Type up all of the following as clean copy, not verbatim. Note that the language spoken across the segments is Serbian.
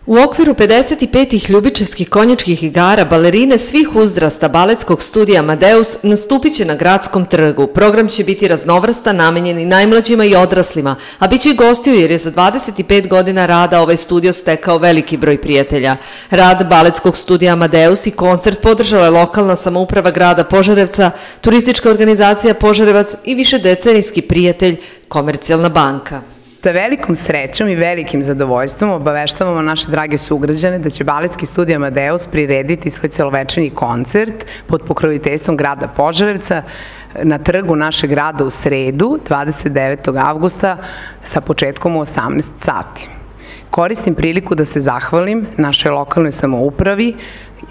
U okviru 55. Ljubičevskih konjičkih igara balerine svih uzrasta baletskog studija Amadeus nastupit će na Gradskom trgu. Program će biti raznovrstan, namenjen i najmlađima i odraslima, a bit će i gostiju jer je za 25 godina rada ovaj studio stekao veliki broj prijatelja. Rad baletskog studija Amadeus i koncert podržala je lokalna samouprava grada Požarevca, turistička organizacija Požarevac i višedecenijski prijatelj Komercijalna banka. Sa velikom srećom i velikim zadovoljstvom obaveštavamo naše drage sugrađane da će Baletski studij Amadeus prirediti svoj celovečernji koncert pod pokroviteljstvom grada Požarevca na trgu našeg grada u sredu, 29. avgusta, sa početkom u 18 sati. Koristim priliku da se zahvalim našoj lokalnoj samoupravi,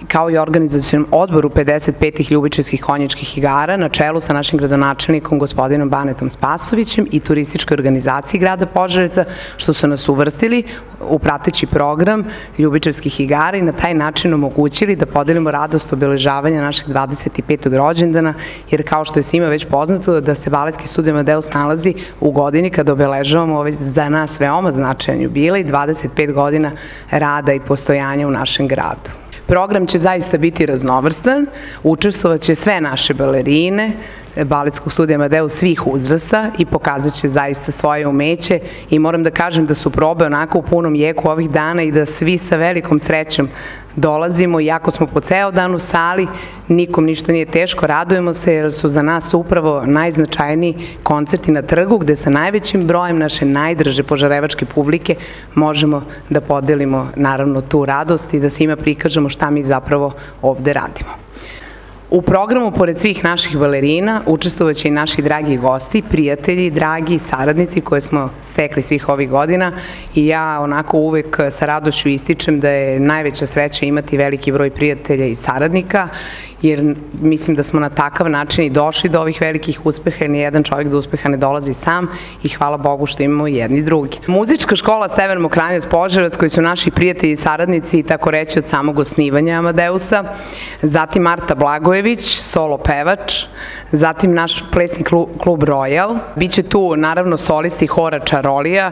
kao i organizacionom odboru 55. Ljubičevskih konjičkih igara na čelu sa našim gradonačelnikom gospodinom Banetom Spasovićem i turističkoj organizaciji grada Požarevca što su nas uvrstili u prateći program Ljubičevskih igara i na taj način omogućili da podelimo radost obeležavanja našeg 25. rođendana, jer kao što je svima već poznato da se Baletski studij Amadeus nalazi u godini kada obeležavamo ovaj za nas veoma značajan jubilej, 25 godina rada i postojanja u našem gradu. Program će zaista biti raznovrstan, učestvovaće sve naše balerine Baletskog studija Amadeus svih uzrasta i pokazat će zaista svoje umeće i moram da kažem da su probe onako u punom jeku ovih dana i da svi sa velikom srećom dolazimo, iako smo po ceo dan u sali, nikom ništa nije teško, radujemo se jer su za nas upravo najznačajniji koncerti na trgu gde sa najvećim brojem naše najdraže požarevačke publike možemo da podelimo naravno tu radost i da svima prikažemo šta mi zapravo ovde radimo. U programu, pored svih naših balerina, učestvovaće i naši dragi gosti, prijatelji, dragi saradnici koje smo stekli svih ovih godina i ja onako uvek sa radošću ističem da je najveća sreća imati veliki broj prijatelja i saradnika, jer mislim da smo na takav način i došli do ovih velikih uspeha, jer nijedan čovjek do uspeha ne dolazi sam i hvala Bogu što imamo i jedni drugi. Muzička škola Stevan Mokranjac Požarevac, koji su naši prijatelji i saradnici i tako reći od samog osnivanja Amadeusa, zatim Marta Blagojević, solo pevač, zatim naš plesni klub Royal, biće tu naravno solisti hora Čarolija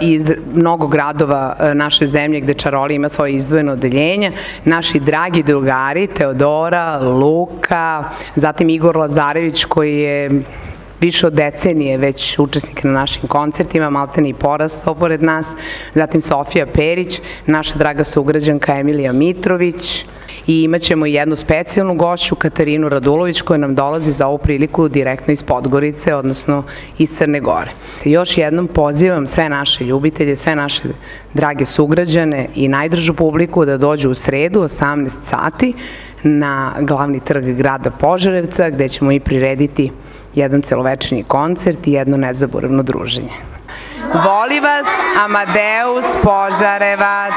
iz mnogo gradova naše zemlje gde Čarolija ima svoje izdvojeno odeljenje, naši dragi drugari Teodora, Luka, zatim Igor Lazarević koji je više od decenije već učesnik na našim koncertima, maltene i porastao pored nas, zatim Sofija Perić, naša draga sugrađanka Emilija Mitrović i imat ćemo jednu specijalnu gošću Katarinu Radulović koja nam dolazi za ovu priliku direktno iz Podgorice, odnosno iz Crne Gore. Još jednom pozivam sve naše ljubitelje, sve naše drage sugrađane i najdržu publiku da dođu u sredu 18 sati na glavni trg grada Požarevca gde ćemo i prirediti jedan celovečernji koncert i jedno nezaboravno druženje. Voli vas Amadeus Požarevac!